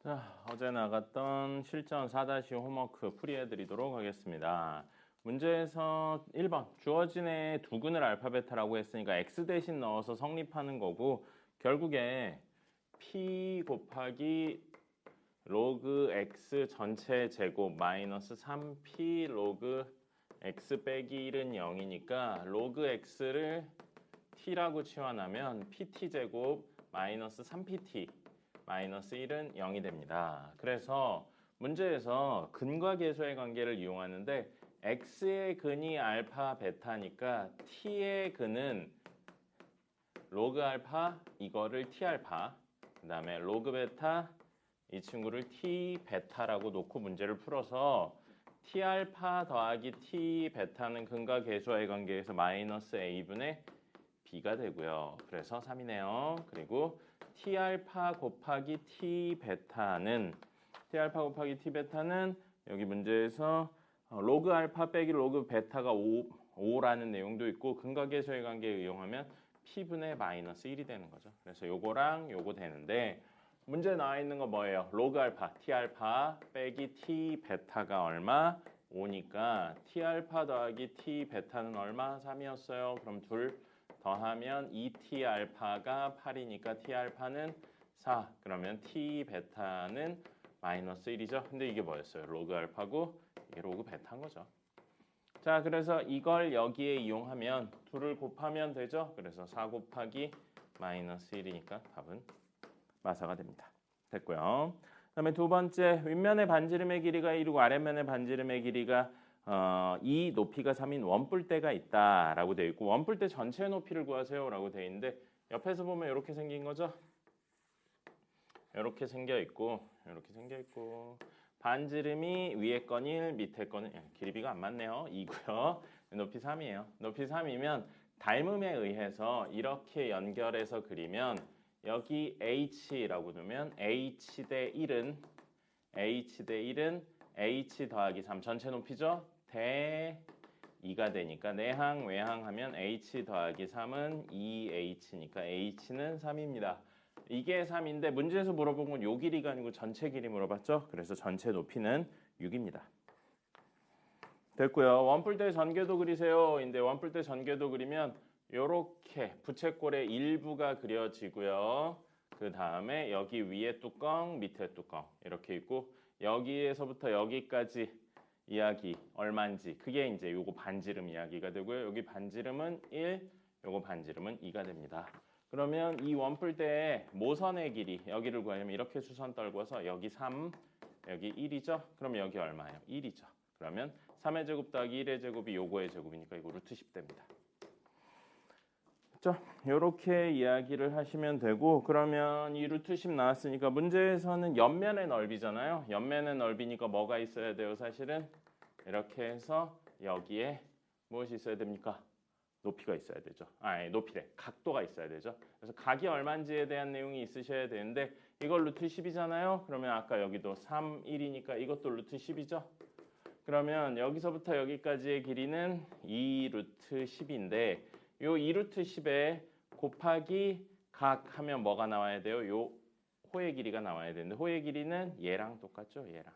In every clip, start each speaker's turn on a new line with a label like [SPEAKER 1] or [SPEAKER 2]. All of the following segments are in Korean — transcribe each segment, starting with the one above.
[SPEAKER 1] 자, 어제 나갔던 실전 4-5 홈워크 풀이해드리도록 하겠습니다. 문제에서 1번 주어진 애 두근을 알파 베타라고 했으니까 x 대신 넣어서 성립하는 거고, 결국에 p 곱하기 로그 x 전체 제곱 마이너스 3p 로그 x 빼기 1은 0이니까 로그 x를 t라고 치환하면 pt 제곱 마이너스 3pt 마이너스 1은 0이 됩니다. 그래서 문제에서 근과 계수의 관계를 이용하는데 x의 근이 알파 베타니까 t의 근은 로그 알파 이거를 t 알파, 그 다음에 로그 베타 이 친구를 t 베타라고 놓고 문제를 풀어서 t 알파 더하기 t 베타는 근과 계수의 관계에서 마이너스 a분의 b가 되고요. 그래서 3이네요. 그리고 t 알파 곱하기 t 베타는 여기 문제에서 로그 알파 빼기 로그 베타가 5라는 내용도 있고, 근과 계수의 관계에 이용하면 p분의 마이너스 1이 되는 거죠. 그래서 요거랑 요거 되는데, 문제에 나와 있는 거 뭐예요? 로그 알파 t 알파 빼기 t 베타가 얼마? 5니까 t 알파 더하기 t 베타는 얼마? 3이었어요. 그럼 둘 더하면 2t 알파가 8이니까 t 알파는 4. 그러면 t 베타는 마이너스 1이죠. 근데 이게 뭐였어요? 로그 알파고 이게 로그 베타인 거죠. 자, 그래서 이걸 여기에 이용하면 둘을 곱하면 되죠. 그래서 4 곱하기 마이너스 1이니까 답은 마사가 됩니다. 됐고요. 그 다음에 두 번째, 윗면의 반지름의 길이가 1이고 아랫면의 반지름의 길이가 2, 높이가 3인 원뿔대가 있다라고 되어 있고, 원뿔대 전체 높이를 구하세요 라고 되어 있는데, 옆에서 보면 이렇게 생긴 거죠. 이렇게 생겨 있고 반지름이 위에 건 1, 밑에 거는 길이비가 안 맞네요. 2고요. 높이 3이에요. 높이 3이면 닮음에 의해서 이렇게 연결해서 그리면 여기 h라고 두면 h 대 1은 h 더하기 3 전체 높이죠. 대 2가 되니까 내항 외항 하면 h 더하기 3은 2h니까 h는 3입니다. 이게 3인데 문제에서 물어본 건 요 길이가 아니고 전체 길이 물어봤죠. 그래서 전체 높이는 6입니다. 됐고요. 원뿔대 전개도 그리세요. 인데 원뿔대 전개도 그리면 요렇게 부채꼴의 일부가 그려지고요. 그 다음에 여기 위에 뚜껑, 밑에 뚜껑 이렇게 있고, 여기에서부터 여기까지 이야기 얼마인지 그게 이제 요거 반지름 이야기가 되고요. 여기 반지름은 1, 요거 반지름은 2가 됩니다. 그러면 이 원뿔대의 모선의 길이 여기를 구하려면 이렇게 수선 떨궈서 여기 3, 여기 1이죠. 그럼 여기 얼마예요? 1이죠. 그러면 3의 제곱 더하기 1의 제곱이 요거의 제곱이니까 이거 루트 10 됩니다. 그렇죠? 이렇게 이야기를 하시면 되고, 그러면 이 루트 10 나왔으니까 문제에서는 옆면의 넓이잖아요. 옆면의 넓이니까 뭐가 있어야 돼요? 사실은 이렇게 해서 여기에 무엇이 있어야 됩니까? 높이가 있어야 되죠. 높이래. 각도가 있어야 되죠. 그래서 각이 얼마인지에 대한 내용이 있으셔야 되는데, 이걸 루트 10이잖아요. 그러면 아까 여기도 3, 1이니까 이것도 루트 10이죠. 그러면 여기서부터 여기까지의 길이는 2 루트 10인데, 요 2 루트 10에 곱하기 각 하면 뭐가 나와야 돼요? 요 호의 길이가 나와야 되는데, 호의 길이는 얘랑 똑같죠? 얘랑.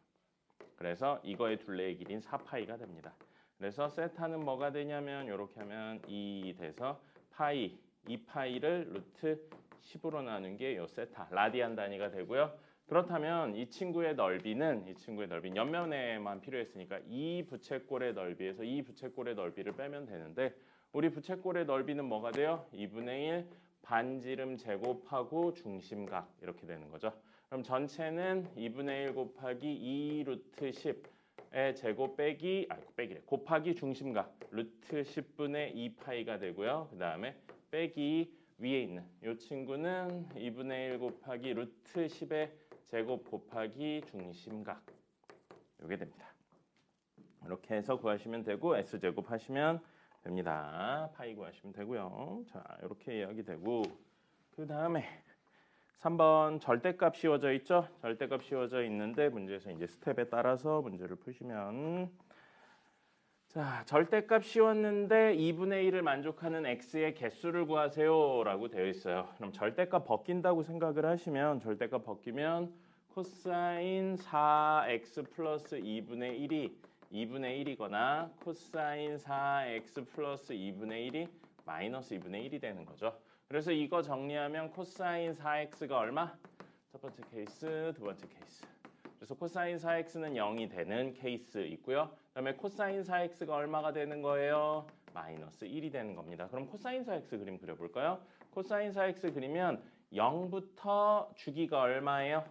[SPEAKER 1] 그래서 이거의 둘레의 길이는 4파이가 됩니다. 그래서 세타는 뭐가 되냐면 이렇게 하면 2 돼서 파이, 2파이를 루트 10으로 나눈 게 요 세타, 라디안 단위가 되고요. 그렇다면 이 친구의 넓이는 옆면에만 필요했으니까 이 부채꼴의 넓이에서 이 부채꼴의 넓이를 빼면 되는데, 우리 부채꼴의 넓이는 뭐가 돼요? 2분의 1 반지름 제곱하고 중심각 이렇게 되는 거죠. 그럼 전체는 2분의 1 곱하기 2 루트 10의 제곱 곱하기 중심각 루트 10분의 2파이가 되고요. 그 다음에 빼기 위에 있는 이 친구는 2분의 1 곱하기 루트 10의 제곱 곱하기 중심각 이게 됩니다. 이렇게 해서 구하시면 되고, S제곱 하시면 됩니다. 파이 구하시면 되고요. 자, 이렇게 이야기 되고, 그 다음에 3번 절대값 씌워져 있죠? 절대값 씌워져 있는데 문제에서 이제 스텝에 따라서 문제를 푸시면, 자, 절대값 씌웠는데 2분의 1을 만족하는 x의 개수를 구하세요 라고 되어 있어요. 그럼 절대값 벗긴다고 생각을 하시면, 절대값 벗기면 코사인 4x 플러스 2분의 1이 2분의 1이거나 코사인 4x 플러스 2분의 1이 마이너스 2분의 1이 되는 거죠. 그래서 이거 정리하면 코사인 4x가 얼마? 첫 번째 케이스, 두 번째 케이스. 그래서 코사인 4x는 0이 되는 케이스 있고요. 그다음에 코사인 4x가 얼마가 되는 거예요? 마이너스 1이 되는 겁니다. 그럼 코사인 4x 그림 그려볼까요? 코사인 4x 그리면 0부터 주기가 얼마예요?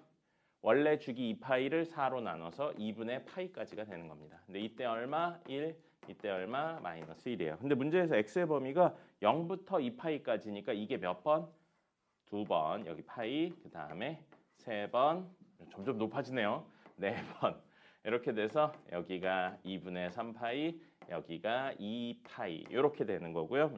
[SPEAKER 1] 원래 주기 2파이를 4로 나눠서 2분의 파이까지가 되는 겁니다. 근데 이때 얼마? 1, 이때 얼마? 마이너스 1이에요. 근데 문제에서 x의 범위가 0부터 2파이까지니까 이게 몇 번? 2번, 여기 파이, 그 다음에 3번, 점점 높아지네요. 4번. 이렇게 돼서 여기가 2분의 3파이, 여기가 2파이 이렇게 되는 거고요.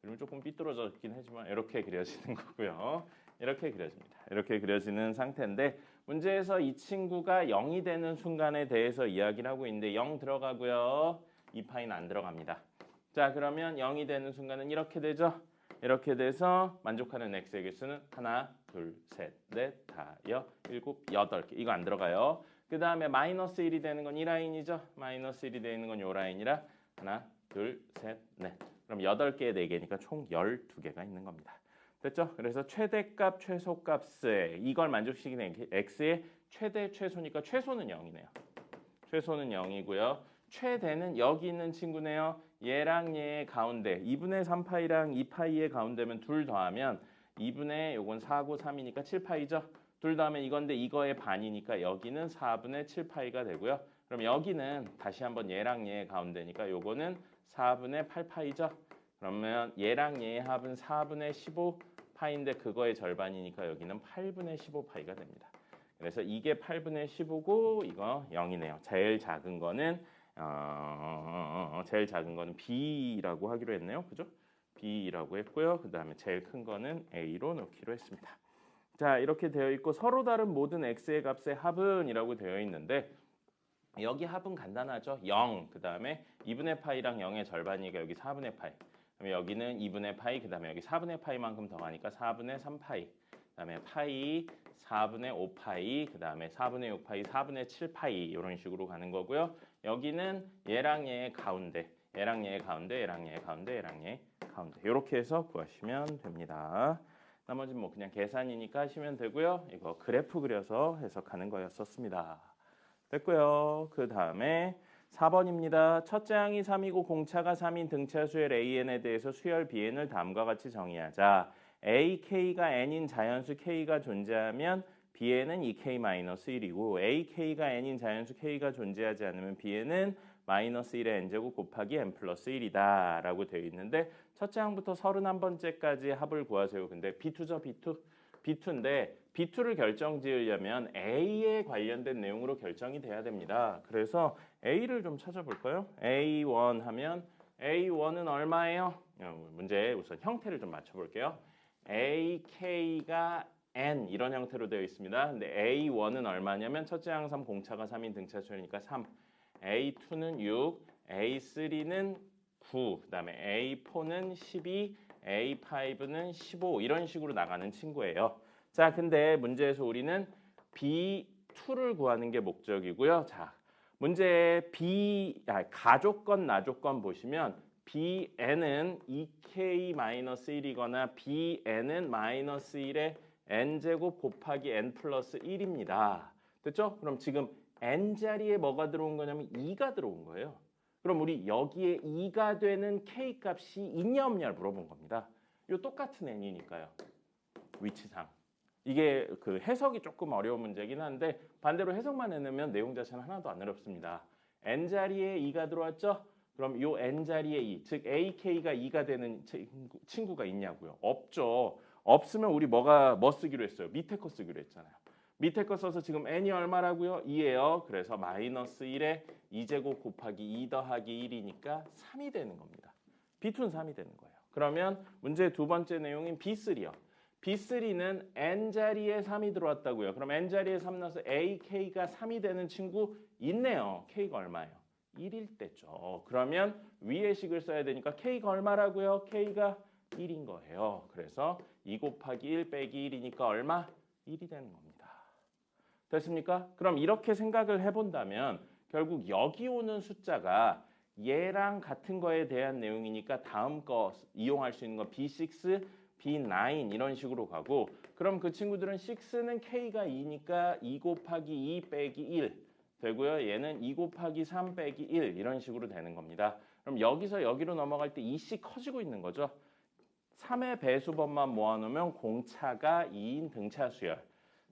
[SPEAKER 1] 그림이 조금 삐뚤어졌긴 하지만 이렇게 그려지는 거고요. 이렇게 그려집니다. 이렇게 그려지는 상태인데 문제에서 이 친구가 0이 되는 순간에 대해서 이야기를 하고 있는데 0 들어가고요. 2파이는 안 들어갑니다. 자, 그러면 0이 되는 순간은 이렇게 되죠. 이렇게 돼서 만족하는 x의 개수는 하나, 둘, 셋, 넷, 다, 일곱, 여덟 개. 이거 안 들어가요. 그 다음에 마이너스 1이 되는 건 이 라인이죠. 마이너스 1이 되는 건 이 라인이라 하나, 둘, 셋, 넷. 그럼 8개에 4개니까 총 12개가 있는 겁니다. 됐죠? 그래서 최대값, 최소값에 이걸 만족시키는 x의 최대, 최소니까 최소는 0이네요. 최소는 0이고요. 최대는 여기 있는 친구네요. 얘랑 얘의 가운데 2분의 3파이랑 2파이의 가운데면 둘 더하면 2분의 요건 4고 3이니까 7파이죠. 둘 더하면 이건데 이거의 반이니까 여기는 4분의 7파이가 되고요. 그럼 여기는 다시 한번 얘랑 얘의 가운데니까 요거는 4분의 8파이죠. 그러면 얘랑 얘의 합은 4분의 15파인데 그거의 절반이니까 여기는 8분의 15파이가 됩니다. 그래서 이게 8분의 15고 이거 0이네요. 제일 작은 거는 B라고 하기로 했네요. 그죠? B라고 했고요. 그 다음에 제일 큰 거는 A로 놓기로 했습니다. 자, 이렇게 되어 있고 서로 다른 모든 X의 값의 합은 이라고 되어 있는데 여기 합은 간단하죠. 0, 그 다음에 2분의 파이랑 0의 절반이니까 여기 4분의 파이. 그러면 여기는 2분의 파이, 그 다음에 여기 4분의 파이만큼 더 가니까 4분의 3파이. 그 다음에 파이, 4분의 5파이, 그 다음에 4분의 6파이, 4분의 7파이 이런 식으로 가는 거고요. 여기는 얘랑 얘의 가운데, 얘랑 얘의 가운데, 얘랑 얘의 가운데, 얘랑 얘의 가운데 이렇게 해서 구하시면 됩니다. 나머지는 뭐 그냥 계산이니까 하시면 되고요. 이거 그래프 그려서 해석하는 거였었습니다. 됐고요. 그 다음에 4번입니다. 첫째 항이 3이고 공차가 3인 등차 수열 AN에 대해서 수열 BN을 다음과 같이 정의하자. A, K가 N인 자연수 K가 존재하면 Bn은 2K-1이고 A, K가 N인 자연수 K가 존재하지 않으면 Bn은 마이너스 1의 N제곱 곱하기 N 플러스 1이다 라고 되어 있는데 첫째 항부터 31번째까지 합을 구하세요. 근데 B2죠, B2? B2인데 B2를 결정 지으려면 A에 관련된 내용으로 결정이 돼야 됩니다. 그래서 A를 좀 찾아볼까요? A1 하면 A1은 얼마예요? 문제 우선 형태를 좀 맞춰볼게요. AK가 N 이런 형태로 되어 있습니다. 근데 A1은 얼마냐면 첫째 항 3 공차가 3인 등차 수열이니까 3. A2는 6, A3는 9, 그 다음에 A4는 12, A5는 15 이런 식으로 나가는 친구예요. 자, 근데 문제에서 우리는 B2를 구하는 게 목적이고요. 자, 문제 가족건 나족건 보시면 Bn은 2K-1이거나 Bn은 마이너스 1의 N제곱 곱하기 N 플러스 1입니다. 됐죠? 그럼 지금 N자리에 뭐가 들어온 거냐면 2가 들어온 거예요. 그럼 우리 여기에 2가 되는 K 값이 있냐 없냐를 물어본 겁니다. 이 똑같은 N이니까요. 위치상. 이게 그 해석이 조금 어려운 문제긴 한데 반대로 해석만 해내면 내용 자체는 하나도 안 어렵습니다. N자리에 2가 들어왔죠? 그럼 이 N자리에 2, 즉 AK가 2가 되는 친구가 있냐고요? 없죠. 없으면 우리 뭐 쓰기로 했어요? 밑에 거 쓰기로 했잖아요. 밑에 거 써서 지금 N이 얼마라고요? 2예요. 그래서 마이너스 1에 2제곱 곱하기 2 더하기 1이니까 3이 되는 겁니다. B2는 3이 되는 거예요. 그러면 문제 두 번째 내용인 B3요. B3는 N자리에 3이 들어왔다고요. 그럼 N자리에 3 넣어서 AK가 3이 되는 친구 있네요. K가 얼마예요? 1일 때죠. 그러면 위의 식을 써야 되니까 K가 얼마라고요? K가 1인 거예요. 그래서 2 곱하기 1 빼기 1이니까 얼마? 1이 되는 겁니다. 됐습니까? 그럼 이렇게 생각을 해본다면 결국 여기 오는 숫자가 얘랑 같은 거에 대한 내용이니까 다음 거 이용할 수 있는 거 B6, B9 이런 식으로 가고 그럼 그 친구들은 6는 K가 2니까 2 곱하기 2 빼기 1 되고요. 얘는 2 곱하기 3 빼기 1 이런 식으로 되는 겁니다. 그럼 여기서 여기로 넘어갈 때 2씩 커지고 있는 거죠. 3의 배수법만 모아놓으면 공차가 2인 등차 수열.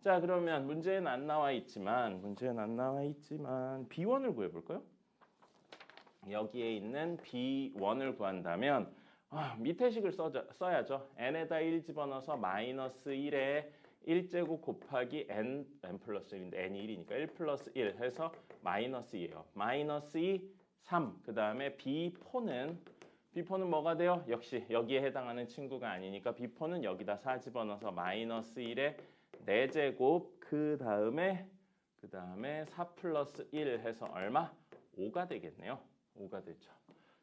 [SPEAKER 1] 자 그러면 문제는 안 나와 있지만 B1을 구해볼까요? 여기에 있는 B1을 구한다면 밑에 식을 써야죠. n에다 1 집어넣어서 마이너스 1에 1제곱 곱하기 n 플러스 1인데 n이 1이니까 1 플러스 1 해서 마이너스 2예요. 마이너스 2, 3. 그 다음에 B4는 뭐가 돼요? 역시 여기에 해당하는 친구가 아니니까 B4는 여기다 4 집어넣어서 마이너스 1에 4제곱 그 다음에 4 플러스 1 해서 얼마? 5가 되겠네요. 5가 되죠.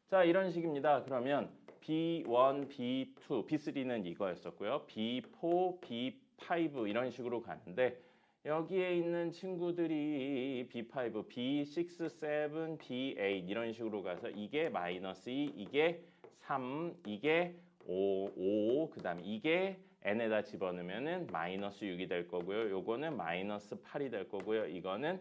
[SPEAKER 1] 자 이런 식입니다. 그러면 B1, B2, B3는 이거였었고요. B4, B5 이런 식으로 가는데 여기에 있는 친구들이 B5, B6, 7, B8 이런 식으로 가서 이게 마이너스 2, 이게 3, 이게 5, 그 다음에 이게 n에다 집어넣으면 마이너스 6이 될 거고요. 요거는 마이너스 8이 될 거고요. 이거는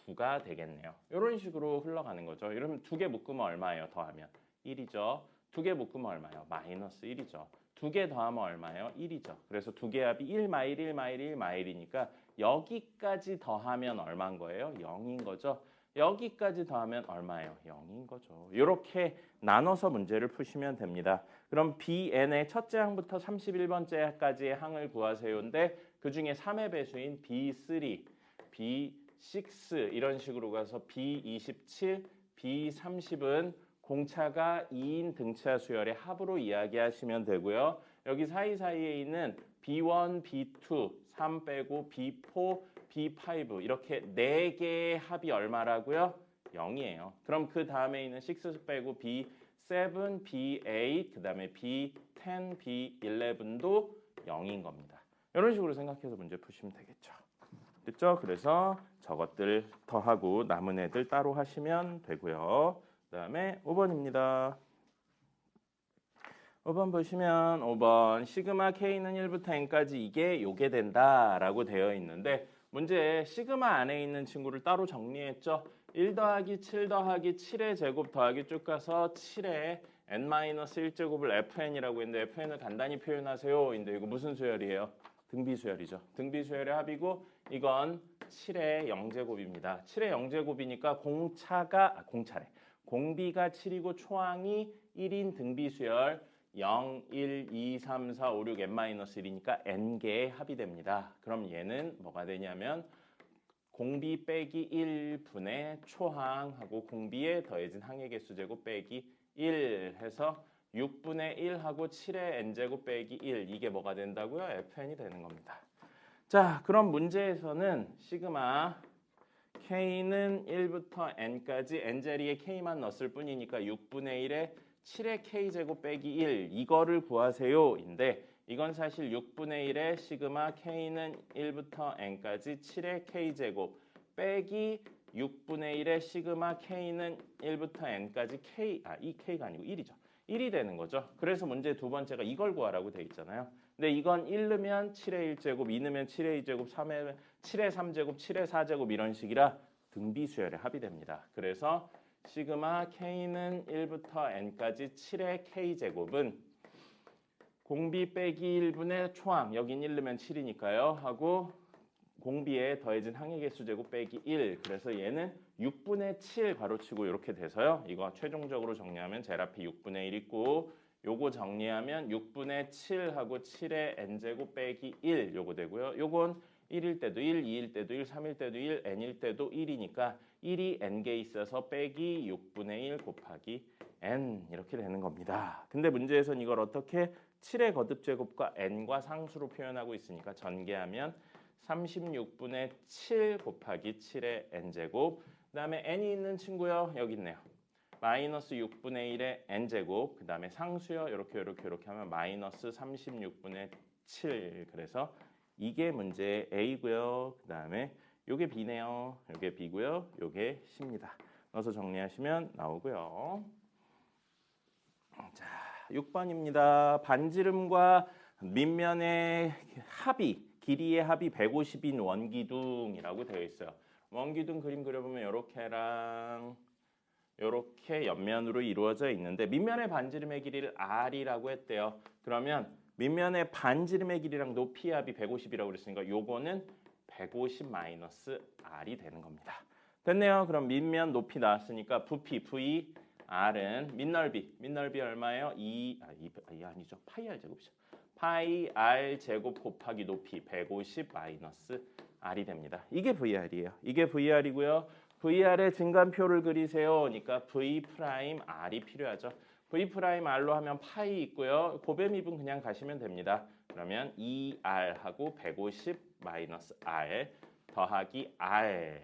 [SPEAKER 1] 9가 되겠네요. 이런 식으로 흘러가는 거죠. 이러면 두 개 묶으면 얼마예요? 더하면 1이죠. 두 개 묶으면 얼마예요? 마이너스 1이죠. 두 개 더하면 얼마예요? 1이죠. 그래서 두 개 합이 1 마일 1 마일 1 마일이니까 여기까지 더하면 얼마인 거예요? 0인 거죠. 여기까지 더하면 얼마예요? 0인 거죠. 이렇게 나눠서 문제를 푸시면 됩니다. 그럼 BN의 첫째 항부터 31번째 항까지의 항을 구하세요인데 그중에 3의 배수인 B3, B6 이런 식으로 가서 B27, B30은 공차가 2인 등차 수열의 합으로 이야기하시면 되고요. 여기 사이사이에 있는 B1, B2, 3 빼고 B4, B5 이렇게 4개의 합이 얼마라고요? 0이에요. 그럼 그 다음에 있는 6 빼고 B7, B8, 그 다음에 B10, B11도 0인 겁니다. 이런 식으로 생각해서 문제 푸시면 되겠죠. 됐죠? 그래서 저것들 더하고 남은 애들 따로 하시면 되고요. 그 다음에 5번입니다. 5번 보시면 5번 시그마 K는 1부터 N까지 이게 요게 된다라고 되어 있는데 문제에 시그마 안에 있는 친구를 따로 정리했죠. 1 더하기 7 더하기 7의 제곱 더하기 쭉 가서 7의 n-1제곱을 fn이라고 했는데 fn을 간단히 표현하세요. 근데 이거 무슨 수열이에요? 등비수열이죠. 등비수열의 합이고 이건 7의 0제곱입니다. 7의 0제곱이니까 공차래. 공비가 7이고 초항이 1인 등비수열 0, 1, 2, 3, 4, 5, 6, n-1이니까 n개의 합이 됩니다. 그럼 얘는 뭐가 되냐면 공비 빼기 1분의 초항하고 공비에 더해진 항의 개수 제곱 빼기 1 해서 6분의 1하고 7의 n제곱 빼기 1 이게 뭐가 된다고요? fn이 되는 겁니다. 자, 그럼 문제에서는 시그마 K는 1부터 N까지 N자리에 K만 넣었을 뿐이니까 6분의 1에 7의 K제곱 빼기 1 이거를 구하세요 인데 이건 사실 6분의 1에 시그마 K는 1부터 N까지 7의 K제곱 빼기 6분의 1에 시그마 K는 1부터 N까지 이 K가 아니고 1이죠. 1이 되는 거죠. 그래서 문제 두 번째가 이걸 구하라고 돼 있잖아요. 근데 이건 1 넣으면 7의 1제곱, 2 넣으면 7의 2제곱, 7의 3제곱, 7의 4제곱 이런 식이라 등비수열의 합이 됩니다. 그래서 시그마 K는 1부터 N까지 7의 K제곱은 공비 빼기 1분의 초항, 여긴 1 넣으면 7이니까요. 하고 공비에 더해진 항의 개수 제곱 빼기 1. 그래서 얘는 6분의 7 가로치고 이렇게 돼서요. 이거 최종적으로 정리하면 제일 앞에 6분의 1 있고 요거 정리하면 6분의 7하고 7의 n제곱 빼기 1 요거 되고요. 요건 1일 때도 1, 2일 때도 1, 3일 때도 1, n일 때도 1이니까 1이 n개 있어서 빼기 6분의 1 곱하기 n 이렇게 되는 겁니다. 근데 문제에서는 이걸 어떻게 7의 거듭제곱과 n과 상수로 표현하고 있으니까 전개하면 36분의 7 곱하기 7의 n제곱 그 다음에 n이 있는 친구요. 여기 있네요. 마이너스 6분의 1의 n제곱 그 다음에 상수요. 이렇게 하면 마이너스 36분의 7 그래서 이게 문제 A고요. 그 다음에 요게 B네요. 요게 B고요. 요게 C입니다. 넣어서 정리하시면 나오고요. 자, 6번입니다. 반지름과 밑면의 합이 길이의 합이 150인 원기둥이라고 되어 있어요. 원기둥 그림 그려보면 요렇게랑 요렇게 옆면으로 이루어져 있는데 밑면의 반지름의 길이를 R이라고 했대요. 그러면 밑면의 반지름의 길이랑 높이의 합이 150이라고 그랬으니까 요거는 150 마이너스 R이 되는 겁니다. 됐네요. 그럼 밑면 높이 나왔으니까 부피 V R은 밑넓이 얼마예요? 2 아니죠. 파이 R 제곱이죠. 파이 R 제곱 곱하기 높이 150 마이너스 R이 됩니다. 이게 VR이에요. 이게 VR이고요. VR의 증간표를 그리세요. 그러니까 V 프라임 R이 필요하죠. V 프라임 R로 하면 파이 있고요. 고배미분 그냥 가시면 됩니다. 그러면 2R하고 150 마이너스 R 더하기 R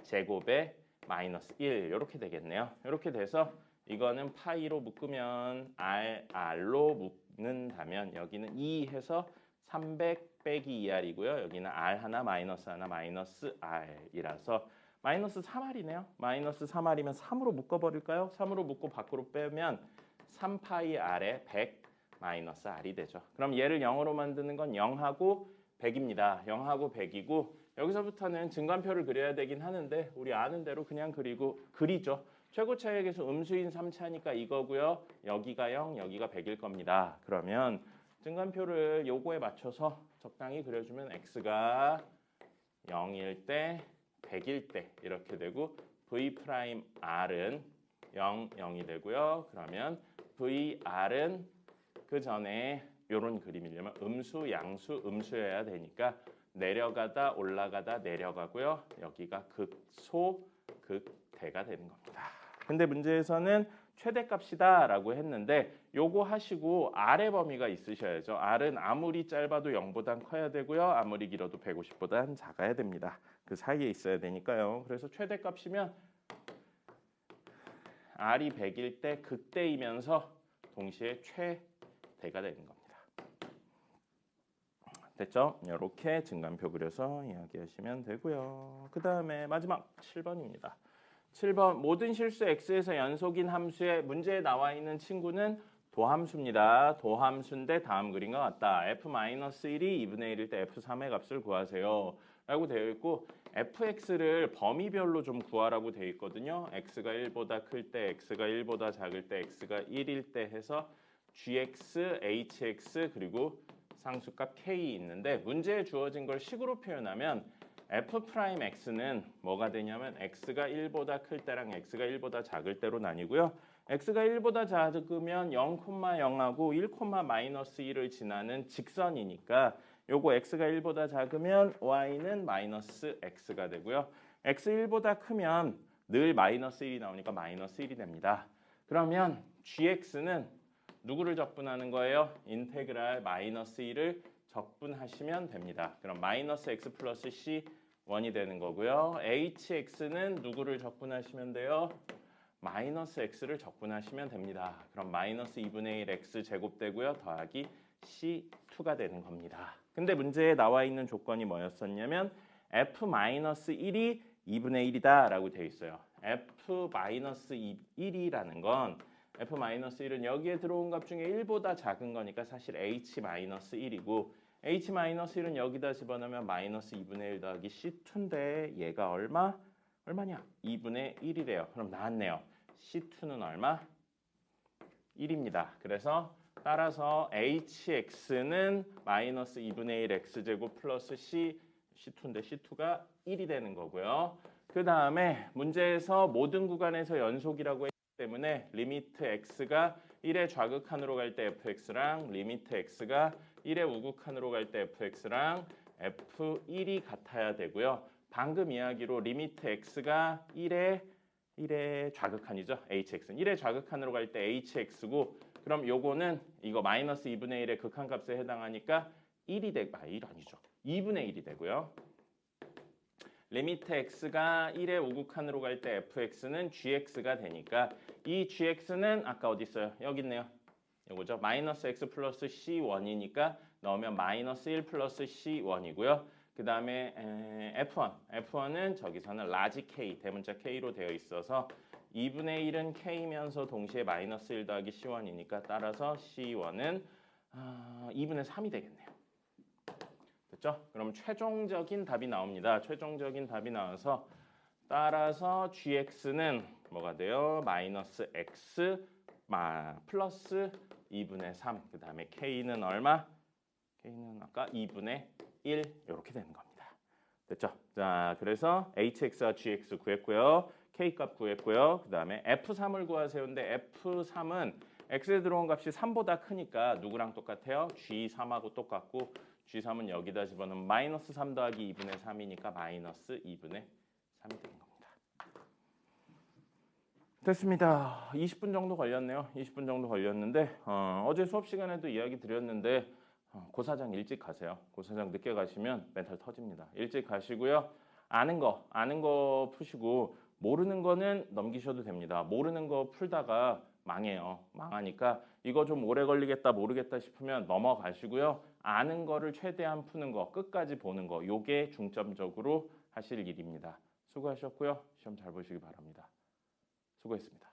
[SPEAKER 1] 제곱에 마이너스 1 이렇게 되겠네요. 이렇게 돼서 이거는 파이로 묶으면 R로 묶는다면 여기는 2 해서 300 빼기 2R이고요. 여기는 R 하나 마이너스 R이라서 마이너스 3R이네요. 마이너스 3R이면 3으로 묶어버릴까요? 3으로 묶고 밖으로 빼면 3파이 R에 100 마이너스 R이 되죠. 그럼 얘를 0으로 만드는 건 0하고 100입니다. 0하고 100이고 여기서부터는 증간표를 그려야 되긴 하는데 우리 아는 대로 그냥 그리죠. 최고 차액에서 음수인 3차니까 이거고요. 여기가 0, 여기가 100일 겁니다. 그러면 증간표를 요거에 맞춰서 적당히 그려주면 x가 0일 때 100일 때 이렇게 되고 v 프라임 r은 0, 0이 되고요. 그러면 vr은 그 전에 요런 그림이려면 음수, 양수, 음수여야 되니까 내려가다 올라가다 내려가고요. 여기가 극소, 극대가 되는 겁니다. 근데 문제에서는 최대값이다 라고 했는데 요거 하시고 R의 범위가 있으셔야죠. R은 아무리 짧아도 0보단 커야 되고요. 아무리 길어도 150보단 작아야 됩니다. 그 사이에 있어야 되니까요. 그래서 최대값이면 R이 100일 때 극대이면서 동시에 최대가 되는 겁니다. 됐죠? 이렇게 증간표 그려서 이야기하시면 되고요. 그 다음에 마지막 7번입니다. 7번 모든 실수 x에서 연속인 함수의 문제에 나와 있는 친구는 도함수입니다. 도함수인데 다음 그림과 같다. f-1이 2분의 1일 때 f3의 값을 구하세요. 라고 되어 있고 fx를 범위별로 좀 구하라고 되어 있거든요. x가 1보다 클 때, x가 1보다 작을 때, x가 1일 때 해서 gx, hx 그리고 상수값 k 있는데 문제에 주어진 걸 식으로 표현하면 f'x는 뭐가 되냐면 x가 1보다 클 때랑 x가 1보다 작을 때로 나뉘고요. x가 1보다 작으면 0,0하고 1,-1을 지나는 직선이니까 요거 x가 1보다 작으면 y는 마이너스 x가 되고요. x 1보다 크면 늘 마이너스 1이 나오니까 마이너스 1이 됩니다. 그러면 gx는 누구를 적분하는 거예요? 인테그랄 마이너스 1을 적분하시면 됩니다. 그럼 마이너스 x 플러스 c 1이 되는 거고요. hx는 누구를 적분하시면 돼요? 마이너스 x를 적분하시면 됩니다. 그럼 마이너스 2분의 1 x 제곱 되고요. 더하기 c2가 되는 겁니다. 근데 문제에 나와 있는 조건이 뭐였었냐면 f-1이 2분의 1이다 라고 되어 있어요. f-1이라는 건 f-1은 여기에 들어온 값 중에 1보다 작은 거니까 사실 h-1이고 h-1은 여기다 집어넣으면 마이너스 2분의 1 더하기 c2인데 얘가 얼마냐? 2분의 1이래요. 그럼 나왔네요. c2는 얼마? 1입니다. 그래서 따라서 hx는 마이너스 2분의 1 x제곱 플러스 c2인데 c2가 1이 되는 거고요. 그 다음에 문제에서 모든 구간에서 연속이라고 했기 때문에 리미트 x가 1의 좌극한으로 갈 때 fx랑 리미트 x가 1의 우극한으로 갈 때 fx랑 f1이 같아야 되고요. 방금 이야기로 리미트 x가 1의 좌극한이죠. hx는 1의 좌극한으로 갈 때 hx고 그럼 요거는 이거 마이너스 2분의 1의 극한값에 해당하니까 1이 되고 1 아니죠. 2분의 1이 되고요. 리미트 x가 1의 우극한으로 갈 때 fx는 gx가 되니까 이 gx는 아까 어디 있어요? 여기 있네요. 이거죠. 마이너스 x 플러스 c1이니까 넣으면 마이너스 1 플러스 c1이고요. 그 다음에 F1은 저기서는 라지 K, 대문자 K로 되어 있어서 2분의 1은 K면서 동시에 마이너스 1 더하기 C1이니까 따라서 C1은 2분의 3이 되겠네요. 됐죠? 그럼 최종적인 답이 나옵니다. 최종적인 답이 나와서 따라서 GX는 뭐가 돼요? 마이너스 X 플러스 2분의 3. 그 다음에 K는 얼마? K는 아까 2분의 1 이렇게 되는 겁니다. 됐죠? 자, 그래서 HX와 GX 구했고요. K값 구했고요. 그 다음에 F3을 구하세요인데 F3은 X에 들어온 값이 3보다 크니까 누구랑 똑같아요? G3하고 똑같고 G3은 여기다 집어넣으면 마이너스 3 더하기 2분의 3이니까 마이너스 2분의 3이 되는 겁니다. 됐습니다. 20분 정도 걸렸네요. 20분 정도 걸렸는데 어제 수업 시간에도 이야기 드렸는데 고사장 일찍 가세요. 고사장 늦게 가시면 멘탈 터집니다. 일찍 가시고요. 아는 거 푸시고 모르는 거는 넘기셔도 됩니다. 모르는 거 풀다가 망해요. 망하니까 이거 좀 오래 걸리겠다 모르겠다 싶으면 넘어가시고요. 아는 거를 최대한 푸는 거, 끝까지 보는 거, 요게 중점적으로 하실 일입니다. 수고하셨고요. 시험 잘 보시기 바랍니다. 수고했습니다.